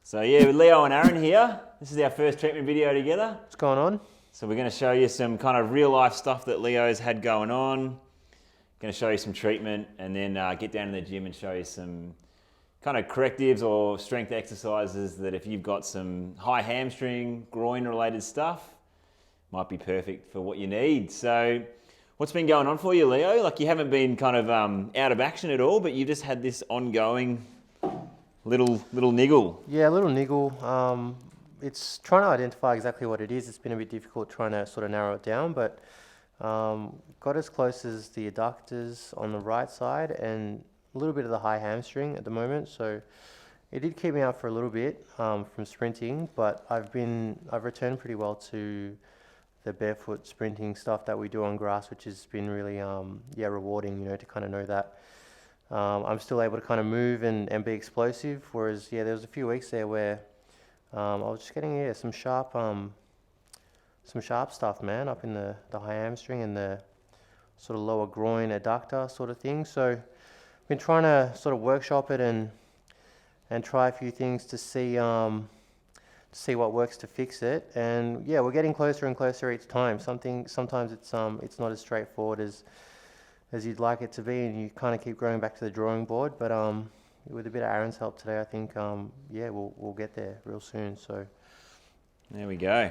So yeah, with Leo and Aaron here, this is our first treatment video together. What's going on? So we're going to show you some kind of real life stuff that Leo's had going on. Going to show you some treatment and then get down to the gym and show you some kind of correctives or strength exercises that if you've got some high hamstring, groin related stuff, might be perfect for what you need. So what's been going on for you, Leo? Like you haven't been kind of out of action at all, but you just had this ongoing little niggle. Yeah, a little niggle. It's trying to identify exactly what it is. It's been a bit difficult trying to sort of narrow it down, but got as close as the adductors on the right side and a little bit of the high hamstring at the moment. So it did keep me out for a little bit from sprinting, but I've returned pretty well to the barefoot sprinting stuff that we do on grass, which has been really rewarding, to kind of know that I'm still able to kind of move and be explosive. Whereas there was a few weeks there where I was just getting some sharp stuff, man, up in the high hamstring and the sort of lower groin adductor sort of thing. So I've been trying to sort of workshop it and try a few things to see what works to fix it. And yeah, we're getting closer and closer each time. Sometimes it's not as straightforward as you'd like it to be, and you kind of keep going back to the drawing board. But with a bit of Aaron's help today, I think we'll get there real soon. So there we go.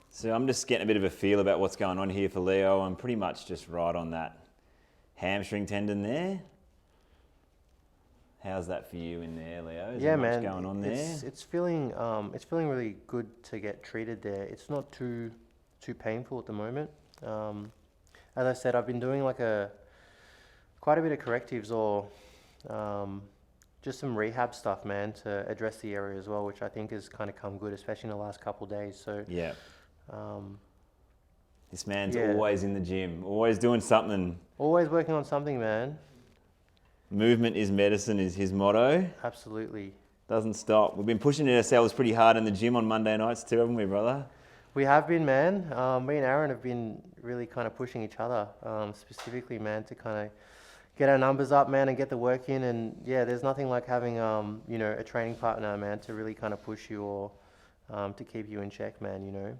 So I'm just getting a bit of a feel about what's going on here for Leo. I'm pretty much just right on that hamstring tendon there. How's that for you in there, Leo? Is there much going on there? It's feeling really good to get treated there. It's not too painful at the moment. As I said, I've been doing quite a bit of correctives or just some rehab stuff, man, to address the area as well, which I think has kind of come good, especially in the last couple of days. So yeah, this man's always in the gym, always doing something. Always working on something, man. Movement is medicine is his motto. Absolutely. Doesn't stop. We've been pushing ourselves pretty hard in the gym on Monday nights too, haven't we, brother? We have been, man. Me and Aaron have been really kind of pushing each other, specifically, man, to kind of get our numbers up, man, and get the work in. And yeah, there's nothing like having, a training partner, man, to really kind of push you or to keep you in check, man,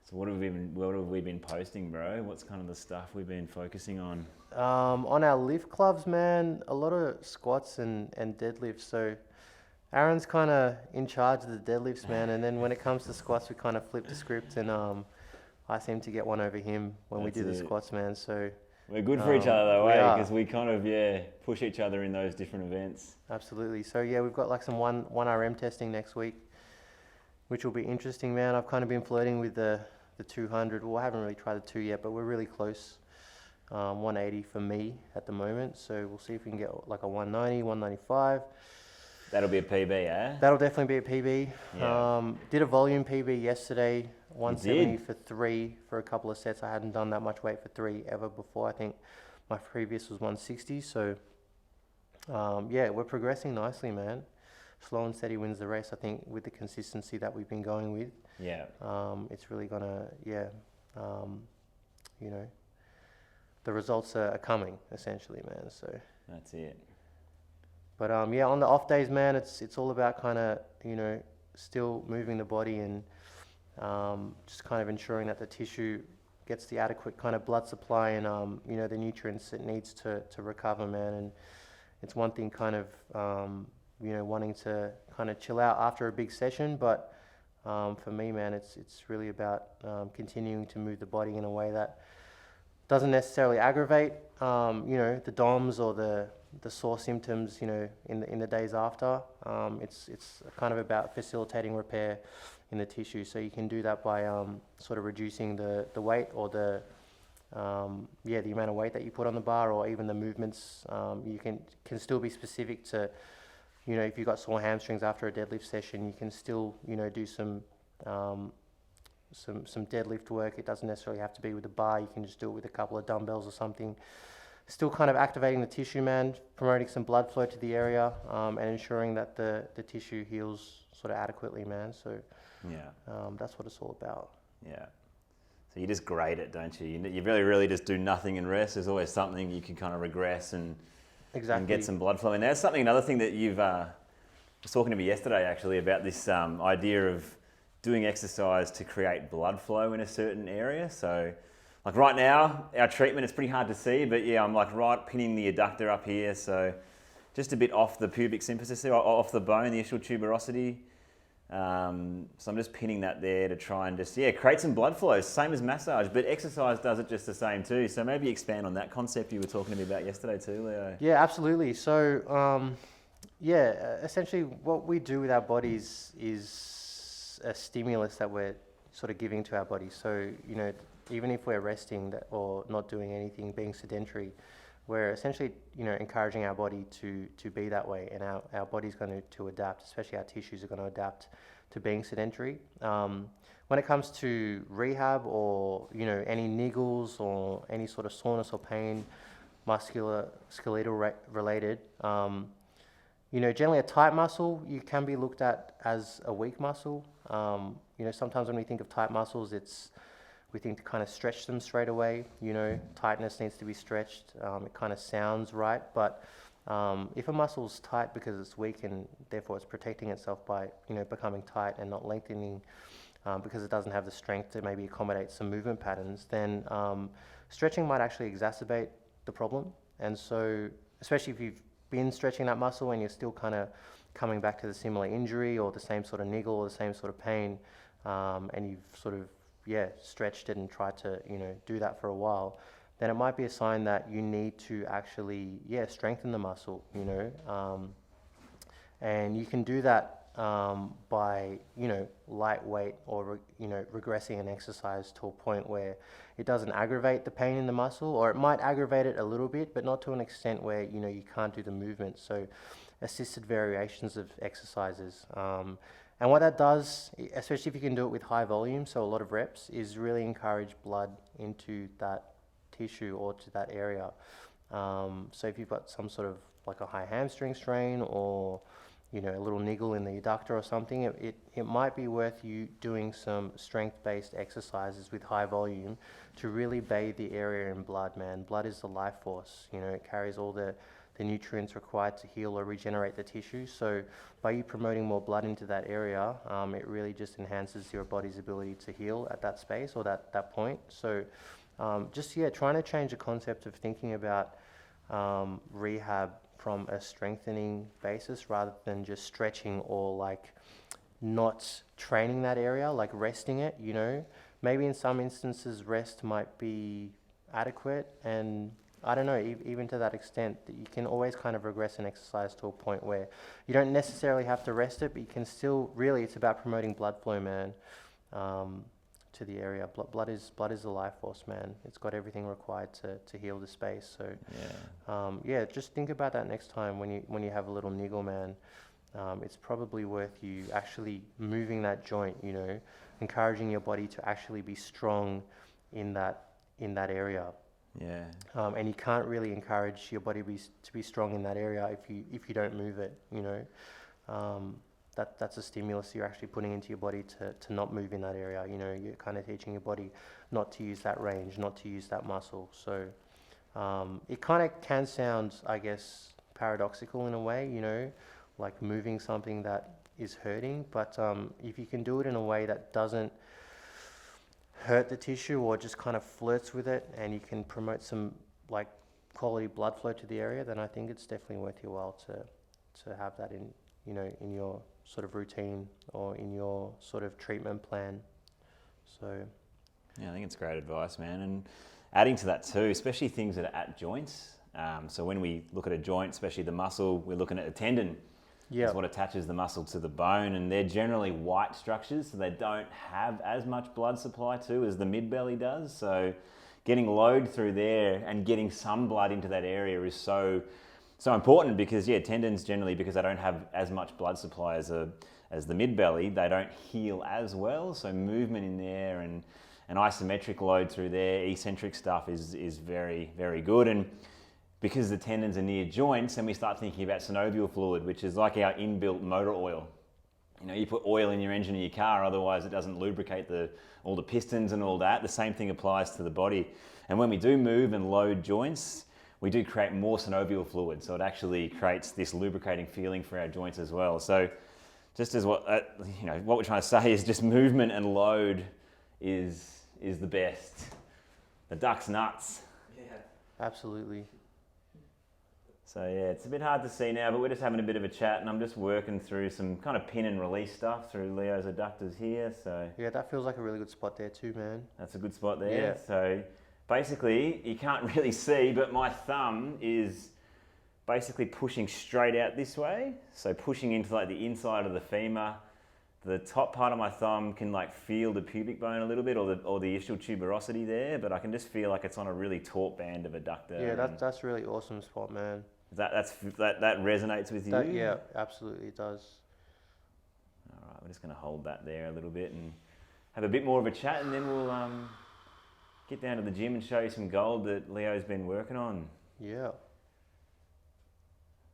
So what have we been posting, bro? What's kind of the stuff we've been focusing on? On our lift clubs, man, a lot of squats and deadlifts. So Aaron's kind of in charge of the deadlifts, man, and then when it comes to squats, we kind of flip the script, and I seem to get one over him when we do the squats, man. So we're good for each other though, eh? Because we kind of push each other in those different events. Absolutely. So yeah, we've got like some 1RM testing next week, which will be interesting, man. I've kind of been flirting with the 200. Well, I haven't really tried the 2 yet, but we're really close. 180 for me at the moment. So we'll see if we can get like a 190, 195. That'll be a PB, eh? That'll definitely be a PB. Yeah. Did a volume PB yesterday, 170 for 3 for a couple of sets. I hadn't done that much weight for 3 ever before. I think my previous was 160. So we're progressing nicely, man. Slow and steady wins the race, I think, with the consistency that we've been going with. Yeah. It's really gonna, the results are coming, essentially, man. So that's it. But on the off days, man, it's all about kind of, still moving the body and just kind of ensuring that the tissue gets the adequate kind of blood supply and, the nutrients it needs to recover, man. And it's one thing kind of, wanting to kind of chill out after a big session. But for me, man, it's really about continuing to move the body in a way that doesn't necessarily aggravate, the DOMs or the sore symptoms, in the days after. It's kind of about facilitating repair in the tissue. So you can do that by sort of reducing the weight or the amount of weight that you put on the bar, or even the movements. You can still be specific to, if you've got sore hamstrings after a deadlift session, you can still, do some deadlift work. It doesn't necessarily have to be with a bar. You can just do it with a couple of dumbbells or something. Still kind of activating the tissue, man, promoting some blood flow to the area, and ensuring that the tissue heals sort of adequately, man. So that's what it's all about. Yeah. So you just grade it, don't you? You really just do nothing and rest. There's always something you can kind of regress and Exactly. And get some blood flow in there. That's another thing that you've was talking to me yesterday actually about this idea of doing exercise to create blood flow in a certain area. So like right now, our treatment, it's pretty hard to see, but yeah, I'm like right pinning the adductor up here. So just a bit off the pubic symphysis there, off the bone, the ischial tuberosity. So I'm just pinning that there to try and just, yeah, create some blood flow, same as massage, but exercise does it just the same too. So maybe expand on that concept you were talking to me about yesterday too, Leo. Yeah, absolutely. So, yeah, essentially what we do with our bodies is a stimulus that we're sort of giving to our bodies. So, you know, even if we're resting or not doing anything, being sedentary, we're essentially, you know, encouraging our body to be that way, and our body's going to adapt, especially our tissues are going to adapt to being sedentary. When it comes to rehab or, you know, any niggles or any sort of soreness or pain, muscular, skeletal related, you know, generally a tight muscle, you can be looked at as a weak muscle. You know, sometimes when we think of tight muscles, we think to kind of stretch them straight away. You know, tightness needs to be stretched. It kind of sounds right, but if a muscle's tight because it's weak and therefore it's protecting itself by, you know, becoming tight and not lengthening because it doesn't have the strength to maybe accommodate some movement patterns, then stretching might actually exacerbate the problem. And so, especially if you've been stretching that muscle and you're still kind of coming back to the similar injury or the same sort of niggle or the same sort of pain, and you've sort of stretched it and tried to, you know, do that for a while, then it might be a sign that you need to actually, strengthen the muscle, you know, and you can do that by, you know, lightweight or, you know, regressing an exercise to a point where it doesn't aggravate the pain in the muscle, or it might aggravate it a little bit, but not to an extent where, you know, you can't do the movement. So assisted variations of exercises. And what that does, especially if you can do it with high volume, so a lot of reps, is really encourage blood into that tissue or to that area. So if you've got some sort of like a high hamstring strain or, you know, a little niggle in the adductor or something, it might be worth you doing some strength-based exercises with high volume to really bathe the area in blood, man. Blood is the life force. You know, it carries all the nutrients required to heal or regenerate the tissue. So by you promoting more blood into that area, it really just enhances your body's ability to heal at that space or that point. So trying to change the concept of thinking about rehab from a strengthening basis rather than just stretching or like not training that area, like resting it, you know. Maybe in some instances rest might be adequate, and I don't know, even to that extent, that you can always kind of regress an exercise to a point where you don't necessarily have to rest it, but you can still, really, it's about promoting blood flow, man, to the area. Blood is the life force, man. It's got everything required to heal the space. So, just think about that next time when you have a little niggle, man. It's probably worth you actually moving that joint, you know, encouraging your body to actually be strong in that area. Yeah. And you can't really encourage your body to be strong in that area if you don't move it, you know. That's a stimulus you're actually putting into your body to not move in that area. You know, you're kind of teaching your body not to use that range, not to use that muscle. So it kind of can sound, I guess, paradoxical in a way, you know, like moving something that is hurting. But if you can do it in a way that doesn't hurt the tissue or just kind of flirts with it, and you can promote some like quality blood flow to the area, then I think it's definitely worth your while to have that in, you know, in your sort of routine or in your sort of treatment plan. So yeah, I think it's great advice, man. And adding to that too, especially things that are at joints. So when we look at a joint, especially the muscle, we're looking at a tendon. It's what attaches the muscle to the bone, and they're generally white structures, so they don't have as much blood supply too as the mid-belly does. So getting load through there and getting some blood into that area is so important, because tendons generally, because they don't have as much blood supply as the mid-belly, they don't heal as well. So movement in there and an isometric load through there, eccentric stuff is very, very good. And because the tendons are near joints, then we start thinking about synovial fluid, which is like our inbuilt motor oil. You know, you put oil in your engine of your car, otherwise it doesn't lubricate all the pistons and all that. The same thing applies to the body. And when we do move and load joints, we do create more synovial fluid, so it actually creates this lubricating feeling for our joints as well. So just as what we're trying to say is just movement and load is the best. The duck's nuts. Yeah, absolutely. So yeah, it's a bit hard to see now, but we're just having a bit of a chat, and I'm just working through some kind of pin and release stuff through Leo's adductors here. So yeah, that feels like a really good spot there too, man. That's a good spot there. Yeah. So basically, you can't really see, but my thumb is basically pushing straight out this way. So pushing into like the inside of the femur. The top part of my thumb can like feel the pubic bone a little bit, or the ischial tuberosity there, but I can just feel like it's on a really taut band of adductor. Yeah, that's really awesome spot, man. That resonates with you? Yeah, absolutely, it does. All right, we're just going to hold that there a little bit and have a bit more of a chat, and then we'll get down to the gym and show you some gold that Leo's been working on. Yeah.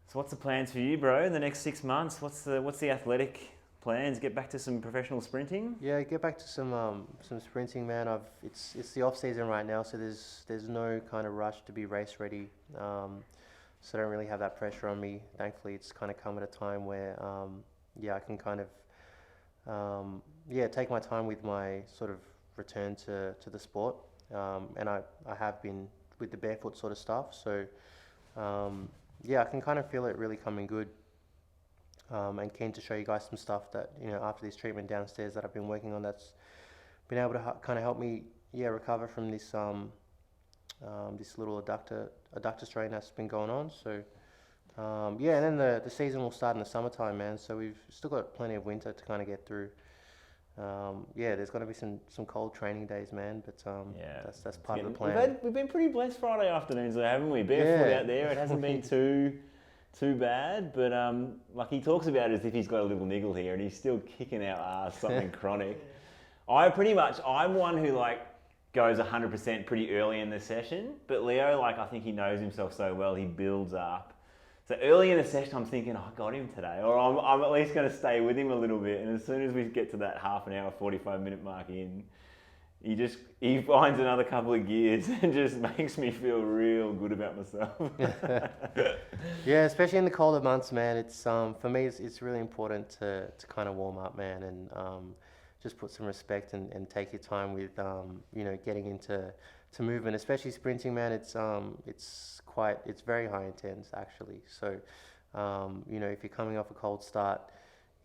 So what's the plans for you, bro, in the next 6 months? What's the athletic plans? Get back to some professional sprinting? Yeah, get back to some sprinting, man. It's the off season right now, so there's no kind of rush to be race ready. So I don't really have that pressure on me. Thankfully, it's kind of come at a time where I can kind of take my time with my sort of return to the sport. And I have been with the barefoot sort of stuff. So I can kind of feel it really coming good. And keen to show you guys some stuff that, after this treatment downstairs that I've been working on, that's been able to kind of help me, recover from this this little adductor strain that's been going on. So and then the season will start in the summertime, man. So we've still got plenty of winter to kind of get through. There's going to be some cold training days, man. But that's part of the plan. We've been pretty blessed Friday afternoons, though, haven't we? Barefoot out there, it hasn't been too bad, but like he talks about it as if he's got a little niggle here, and he's still kicking our ass something chronic. I'm one who like goes 100% pretty early in the session, but Leo, like, I think he knows himself so well, he builds up. So early in the session, I'm thinking, I got him today, or I'm at least going to stay with him a little bit. And as soon as we get to that half an hour, 45-minute mark in, he finds another couple of gears and just makes me feel real good about myself. Yeah, especially in the colder months, man. It's for me, it's really important to kind of warm up, man, and just put some respect and take your time with getting into movement, especially sprinting, man. It's very high intense actually. So if you're coming off a cold start,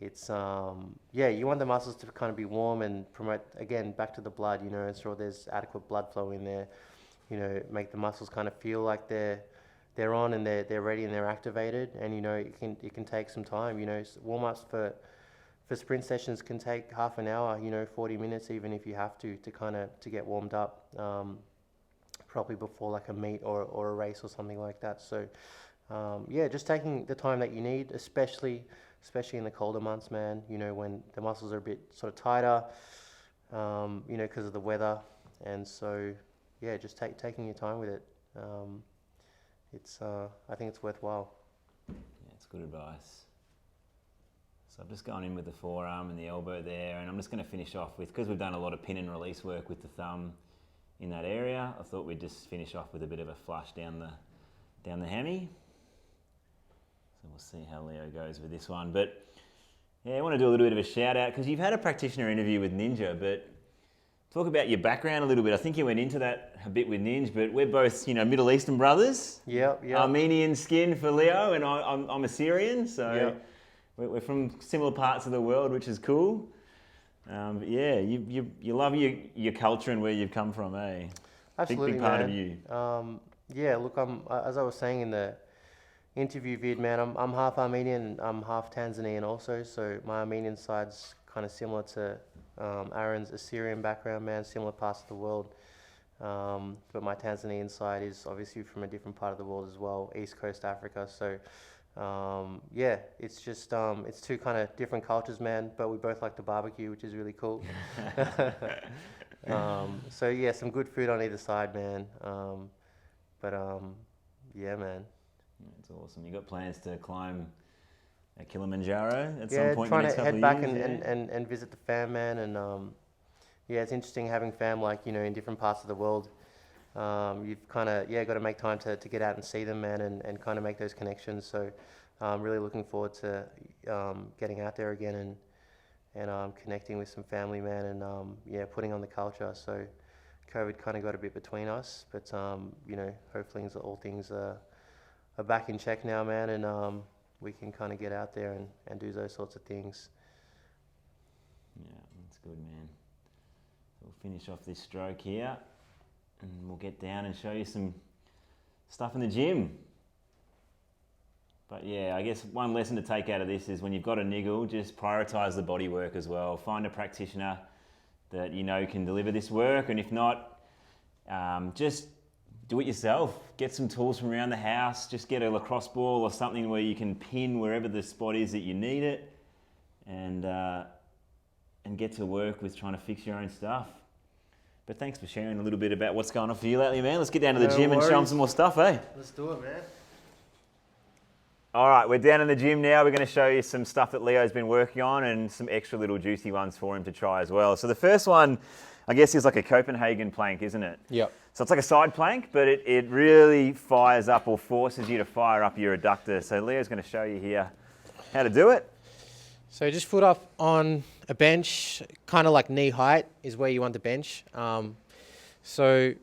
it's you want the muscles to kind of be warm and promote, again, back to the blood, ensure there's adequate blood flow in there, make the muscles kind of feel like they're on and they're ready and they're activated. And it can take some time. Warm-ups for sprint sessions can take half an hour, 40 minutes even if you have to get warmed up properly before like a meet or a race or something like that. So just taking the time that you need, especially in the colder months, man, when the muscles are a bit sort of tighter, because of the weather. And so, just taking your time with it. I think it's worthwhile. Yeah, it's good advice. So I've just gone in with the forearm and the elbow there, and I'm just going to finish off with, because we've done a lot of pin and release work with the thumb in that area, I thought we'd just finish off with a bit of a flush down the hammy. So we'll see how Leo goes with this one. But I want to do a little bit of a shout out, because you've had a practitioner interview with Ninja, but talk about your background a little bit. I think you went into that a bit with Ninja, but we're both, Middle Eastern brothers. Yep. Armenian skin for Leo, and I'm Assyrian, so we're from similar parts of the world, which is cool. You love your culture and where you've come from, eh? Absolutely, big part man. of you. Look, as I was saying in the interview vid, man, I'm half Armenian, I'm half Tanzanian also, so my Armenian side's kind of similar to Aaron's Assyrian background, man, similar parts of the world. But my Tanzanian side is obviously from a different part of the world as well, East Coast Africa. So it's just it's two kind of different cultures, man, but we both like to barbecue, which is really cool. Some good food on either side, man. Man. It's awesome. You got plans to climb Kilimanjaro at some point? Trying to head back and visit the fam, man. And it's interesting having fam in different parts of the world. you've kind of, got to make time to get out and see them, man, and kind of make those connections. So I'm really looking forward to getting out there again and connecting with some family, man, and putting on the culture. So COVID kind of got a bit between us, but hopefully all things are back in check now, man, and we can kind of get out there and do those sorts of things. Yeah, that's good, man. We'll finish off this stroke here, and we'll get down and show you some stuff in the gym. But yeah, I guess one lesson to take out of this is when you've got a niggle, just prioritise the body work as well. Find a practitioner that you know can deliver this work, and if not, just do it yourself. Get some tools from around the house. Just get a lacrosse ball or something where you can pin wherever the spot is that you need it, and get to work with trying to fix your own stuff. But thanks for sharing a little bit about what's going on for you lately, man. Let's get down to the gym and show them some more stuff, eh? Let's do it, man. All right, we're down in the gym now. We're going to show you some stuff that Leo's been working on and some extra little juicy ones for him to try as well. So the first one, I guess, is like a Copenhagen plank, isn't it? Yep. So it's like a side plank, but it really fires up or forces you to fire up your adductor. So Leo's going to show you here how to do it. So just foot up on a bench, kind of like knee height is where you want the bench. So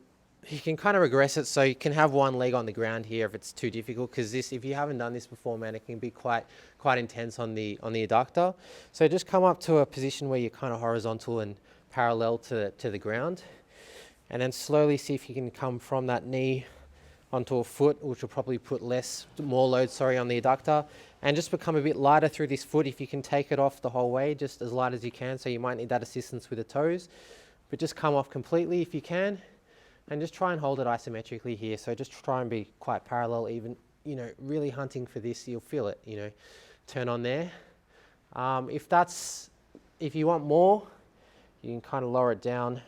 you can kind of regress it so you can have one leg on the ground here if it's too difficult, because this, if you haven't done this before, man, it can be quite intense on the adductor. So just come up to a position where you're kind of horizontal and parallel to the ground, and then slowly see if you can come from that knee onto a foot, which will probably put more load on the adductor, and just become a bit lighter through this foot. If you can take it off the whole way, just as light as you can, so you might need that assistance with the toes, but just come off completely if you can, and just try and hold it isometrically here. So just try and be quite parallel, even, really hunting for this, you'll feel it, turn on there. If you want more, you can kind of lower it down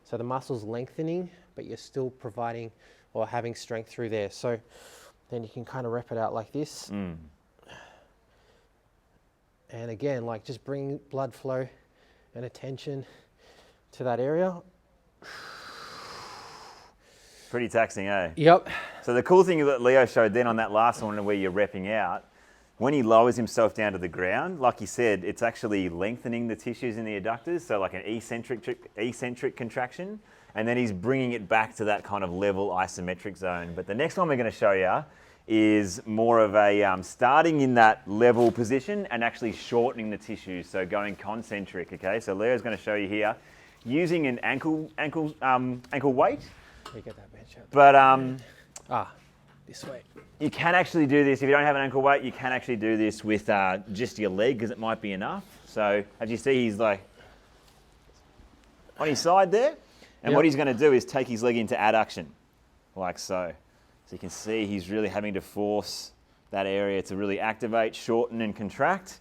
so the muscle's lengthening, but you're still providing or having strength through there. So then you can kind of rep it out like this. And again, like just bring blood flow and attention to that area. Pretty taxing, eh? Yep. So the cool thing that Leo showed then on that last one where you're repping out, when he lowers himself down to the ground, like he said, it's actually lengthening the tissues in the adductors, so like an eccentric contraction, and then he's bringing it back to that kind of level isometric zone. But the next one we're going to show you is more of a starting in that level position and actually shortening the tissues, so going concentric, okay? So Leo's going to show you here using an ankle weight. We get that bench out. But this way. you can actually do this, if you don't have an ankle weight, you can actually do this with just your leg, because it might be enough. So as you see, he's like on his side there. And what he's going to do is take his leg into adduction, like so. So you can see he's really having to force that area to really activate, shorten and contract.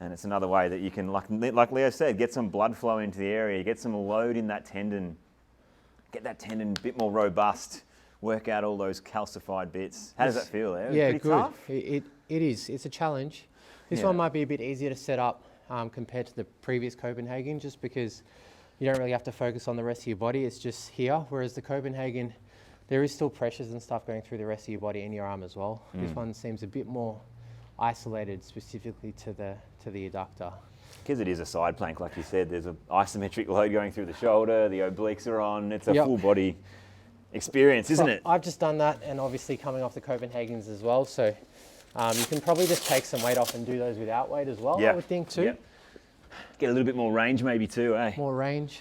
And it's another way that you can, like Leo said, get some blood flow into the area, get some load in that tendon, get that tendon a bit more robust, work out all those calcified bits. How does that feel, Leo? Yeah, pretty good. Tough? It is. It's a challenge. This one might be a bit easier to set up compared to the previous Copenhagen, just because you don't really have to focus on the rest of your body. It's just here. Whereas the Copenhagen, there is still pressures and stuff going through the rest of your body and your arm as well. This one seems a bit more isolated specifically to the adductor. Because it is a side plank, like you said, there's an isometric load going through the shoulder, the obliques are on, it's a full body experience, isn't it? I've just done that, and obviously coming off the Copenhagens as well, so you can probably just take some weight off and do those without weight as well, I would think too. Yep. Get a little bit more range maybe too, eh? More range.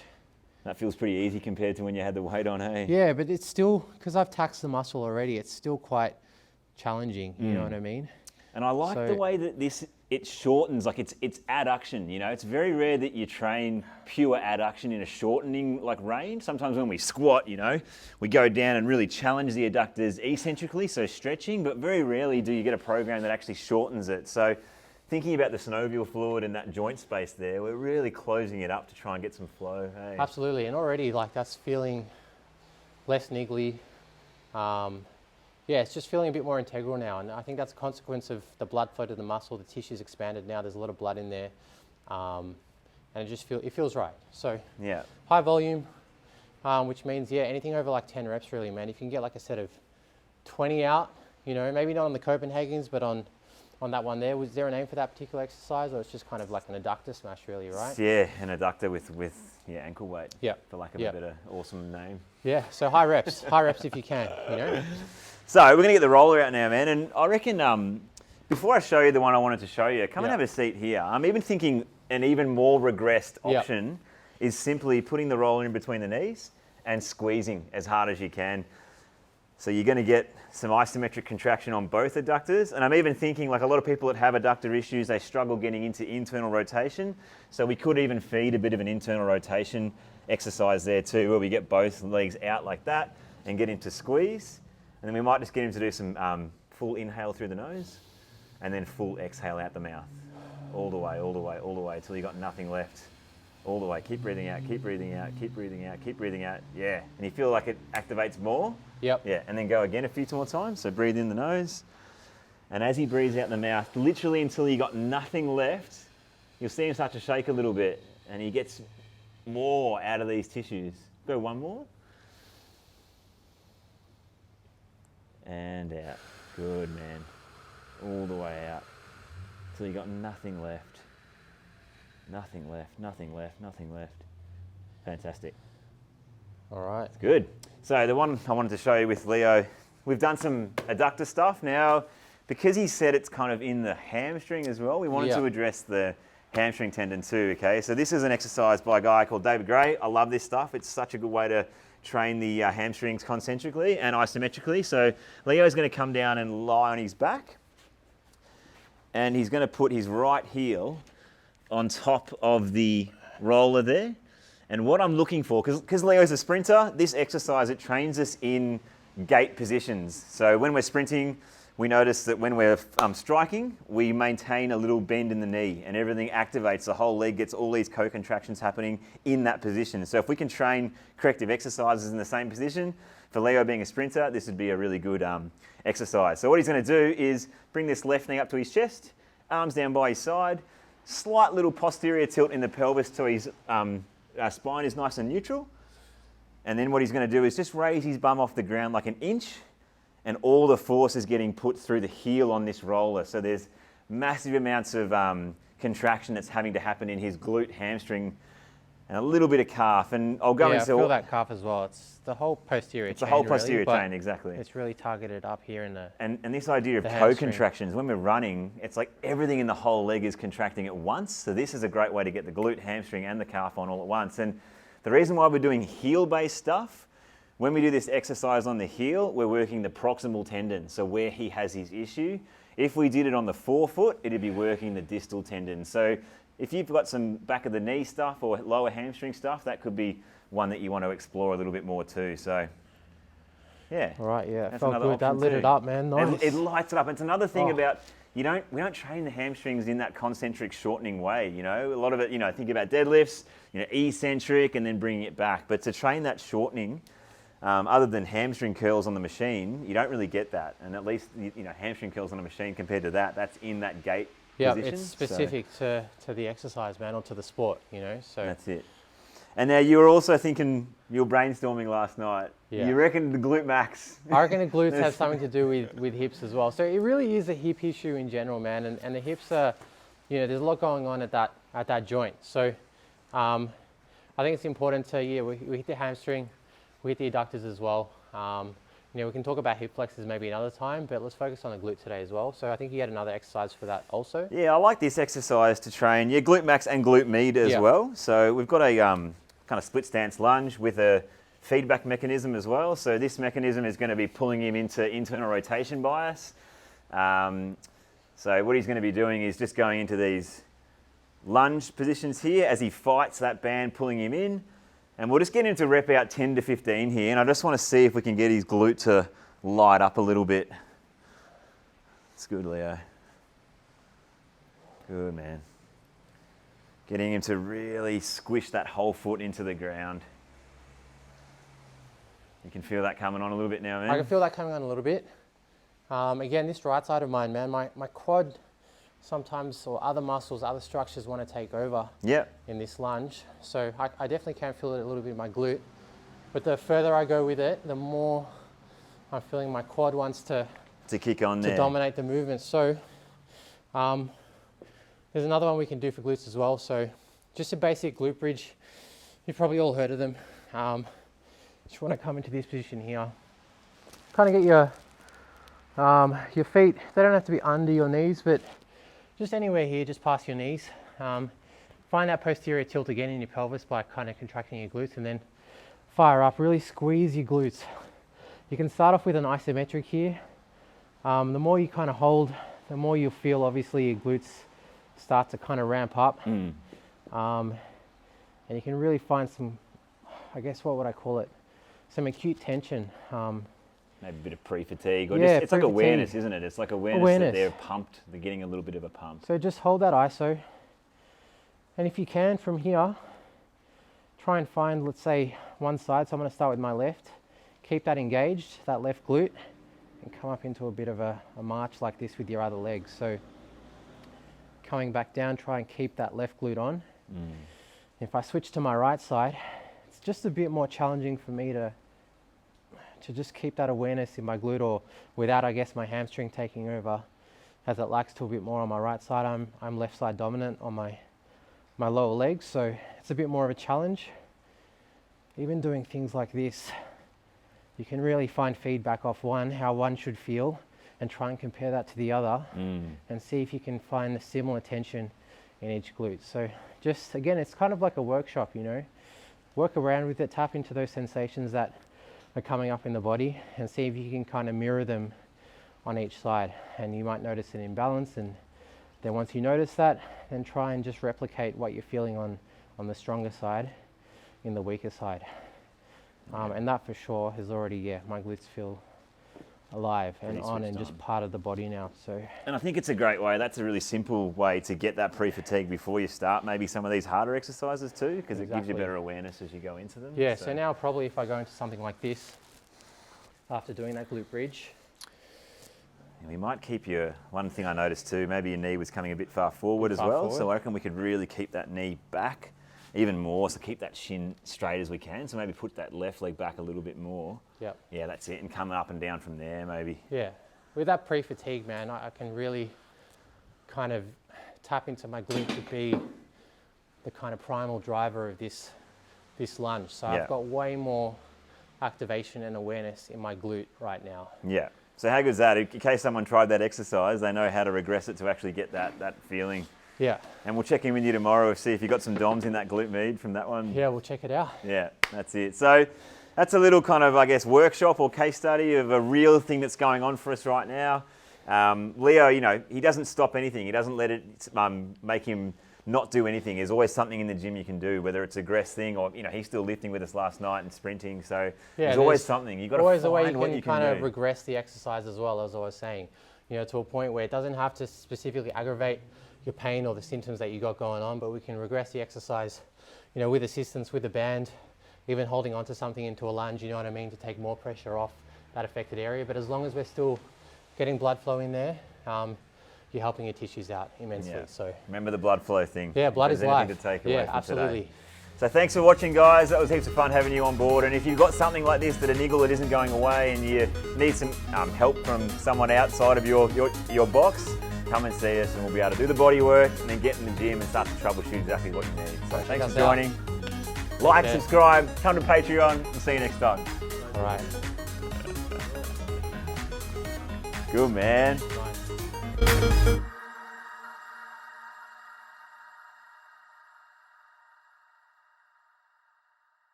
That feels pretty easy compared to when you had the weight on, hey? Yeah, but it's still, because I've taxed the muscle already, it's still quite challenging, you know what I mean? And I like the way that it shortens, like it's adduction, you know? It's very rare that you train pure adduction in a shortening like range. Sometimes when we squat, you know, we go down and really challenge the adductors eccentrically, so stretching, but very rarely do you get a program that actually shortens it. So thinking about the synovial fluid and that joint space there, we're really closing it up to try and get some flow, hey? Absolutely, and already like that's feeling less niggly. Yeah, it's just feeling a bit more integral now, and I think that's a consequence of the blood flow to the muscle. The tissue's expanded now. There's a lot of blood in there, and it feels right. So high volume, which means, yeah, anything over like 10 reps really, man. If you can get like a set of 20 out, you know, maybe not on the Copenhagen's, but on that one there. Was there a name for that particular exercise, or it's just kind of like an adductor smash really, right? Yeah, an adductor with ankle weight. Yeah. For lack of a better, awesome name. Yeah, so high reps if you can, you know? So we're gonna get the roller out now, man, and I reckon before I show you the one I wanted to show you, come and have a seat here. I'm even thinking an even more regressed option is simply putting the roller in between the knees and squeezing as hard as you can. So you're going to get some isometric contraction on both adductors. And I'm even thinking, like a lot of people that have adductor issues, they struggle getting into internal rotation. So we could even feed a bit of an internal rotation exercise there too, where we get both legs out like that and get into squeeze. And then we might just get him to do some full inhale through the nose and then full exhale out the mouth. All the way, all the way, all the way, until you got nothing left. All the way. Keep breathing out, keep breathing out, keep breathing out, keep breathing out. Yeah. And you feel like it activates more. Yep. Yeah. And then go again a few more times. So breathe in the nose. And as he breathes out the mouth, literally until you got nothing left, you'll see him start to shake a little bit and he gets more out of these tissues. Go one more. And out. Good, man. All the way out. Until you got nothing left. Nothing left, nothing left, nothing left. Fantastic. All right. Good. So the one I wanted to show you with Leo, we've done some adductor stuff. Now, because he said it's kind of in the hamstring as well, we wanted to address the hamstring tendon too, okay? So this is an exercise by a guy called David Gray. I love this stuff. It's such a good way to train the hamstrings concentrically and isometrically. So Leo's going to come down and lie on his back. And he's going to put his right heel on top of the roller there. And what I'm looking for, because Leo's a sprinter, this exercise, it trains us in gait positions. So when we're sprinting, we notice that when we're striking, we maintain a little bend in the knee and everything activates. The whole leg gets all these co-contractions happening in that position. So if we can train corrective exercises in the same position, for Leo being a sprinter, this would be a really good exercise. So what he's going to do is bring this left knee up to his chest, arms down by his side, slight little posterior tilt in the pelvis so his spine is nice and neutral. And then what he's going to do is just raise his bum off the ground like an inch, and all the force is getting put through the heel on this roller. So there's massive amounts of contraction that's having to happen in his glute, hamstring, and a little bit of calf. And I'll go into... I feel that calf as well. It's the whole posterior chain. It's the whole posterior really, chain, exactly. It's really targeted up here in the... And this idea of co-contractions, when we're running, it's like everything in the whole leg is contracting at once. So this is a great way to get the glute, hamstring, and the calf on all at once. And the reason why we're doing heel-based stuff, when we do this exercise on the heel, we're working the proximal tendon, so where he has his issue. If we did it on the forefoot, it'd be working the distal tendon. So if you've got some back of the knee stuff or lower hamstring stuff, that could be one that you want to explore a little bit more too. So yeah. All right, yeah, felt good. That lit it up, man. Nice. It lights it up. It's another thing about, we don't train the hamstrings in that concentric shortening way, you know. A lot of it, think about deadlifts, eccentric and then bringing it back. But to train that shortening, other than hamstring curls on the machine, you don't really get that. And at least, hamstring curls on a machine compared to that, that's in that gait position. It's specific to the exercise, man, or to the sport, so. That's it. And now you were also thinking, you were brainstorming last night. Yeah. You reckon the glute max? I reckon the glutes has something to do with hips as well. So it really is a hip issue in general, man. And the hips are, there's a lot going on at that joint. So I think it's important to, we hit the hamstring, we hit the adductors as well. We can talk about hip flexors maybe another time, but let's focus on the glute today as well. So I think you had another exercise for that also. Yeah, I like this exercise to train, glute max and glute med as well. So we've got a kind of split stance lunge with a feedback mechanism as well. So this mechanism is going to be pulling him into internal rotation bias. So what he's going to be doing is just going into these lunge positions here as he fights that band pulling him in. And we'll just get him to rep out 10 to 15 here. And I just want to see if we can get his glute to light up a little bit. It's good, Leo. Good, man. Getting him to really squish that whole foot into the ground. You can feel that coming on a little bit now, man. I can feel that coming on a little bit. Again, this right side of mine, man, my quad sometimes, or other muscles, other structures want to take over in this lunge. So I definitely can feel it a little bit in my glute. But the further I go with it, the more I'm feeling my quad wants to kick on there. dominate the movement. So there's another one we can do for glutes as well. So just a basic glute bridge. You've probably all heard of them. Just want to come into this position here. Kind of get your feet, they don't have to be under your knees, but just anywhere here, just past your knees. Find that posterior tilt again in your pelvis by kind of contracting your glutes, and then fire up, really squeeze your glutes. You can start off with an isometric here. The more you kind of hold, the more you'll feel obviously your glutes start to kind of ramp up. And you can really find some, I guess, what would I call it? Some acute tension. Maybe a bit of pre-fatigue, or Yeah, just, it's like awareness, isn't it? It's like awareness that they're pumped, they're getting a little bit of a pump. So just hold that iso. And if you can, from here, try and find, let's say, one side. So I'm going to start with my left. Keep that engaged, that left glute, and come up into a bit of a march like this with your other leg. So coming back down, try and keep that left glute on. If I switch to my right side, it's just a bit more challenging for me to just keep that awareness in my glute, or without, I guess, my hamstring taking over, as it lags to a bit more on my right side. I'm left side dominant on my lower legs, so it's a bit more of a challenge. Even doing things like this, you can really find feedback off how one should feel, and try and compare that to the other, and see if you can find a similar tension in each glute. So just, again, it's kind of like a workshop, you know. Work around with it, tap into those sensations that are coming up in the body, and see if you can kind of mirror them on each side. And you might notice an imbalance, and then once you notice that, then try and just replicate what you're feeling on the stronger side in the weaker side. And that for sure has already, my glutes feel alive and on and just part of the body now. So, and I think it's a great way, that's a really simple way to get that pre-fatigue before you start maybe some of these harder exercises too, because it gives you better awareness as you go into them. Yeah, so now probably if I go into something like this, after doing that glute bridge. We might keep one thing I noticed too, maybe your knee was coming a bit far forward as well, so I reckon we could really keep that knee back even more, so keep that shin straight as we can, so maybe put that left leg back a little bit more. Yep. Yeah, that's it, and come up and down from there maybe. Yeah, with that pre-fatigue, man, I can really kind of tap into my glute to be the kind of primal driver of this lunge. So I've got way more activation and awareness in my glute right now. Yeah. So how good is that? In case someone tried that exercise, they know how to regress it to actually get that feeling. Yeah. And we'll check in with you tomorrow to see if you got some DOMs in that glute med from that one. Yeah, we'll check it out. Yeah, that's it. So that's a little kind of, I guess, workshop or case study of a real thing that's going on for us right now. Leo, you know, he doesn't stop anything. He doesn't let it make him not do anything. There's always something in the gym you can do, whether it's a aggress thing or, you know, he's still lifting with us last night and sprinting. So there's always something. You've got to find what you can do. Always a way you can kind of regress the exercise as well, as I was saying, you know, to a point where it doesn't have to specifically aggravate your pain or the symptoms that you got going on, but we can regress the exercise, you know, with assistance, with a band, even holding onto something into a lunge, you know what I mean, to take more pressure off that affected area. But as long as we're still getting blood flow in there, you're helping your tissues out immensely. Yeah. So remember the blood flow thing. Yeah, blood is life. To take away from absolutely. Today. So thanks for watching, guys. That was heaps of fun having you on board. And if you've got something like this, that a niggle that isn't going away, and you need some help from someone outside of your box, come and see us, and we'll be able to do the body work and then get in the gym and start to troubleshoot exactly what you need. So thanks for joining. Like, subscribe, come to Patreon. We'll see you next time. All right. Good, man. Nice.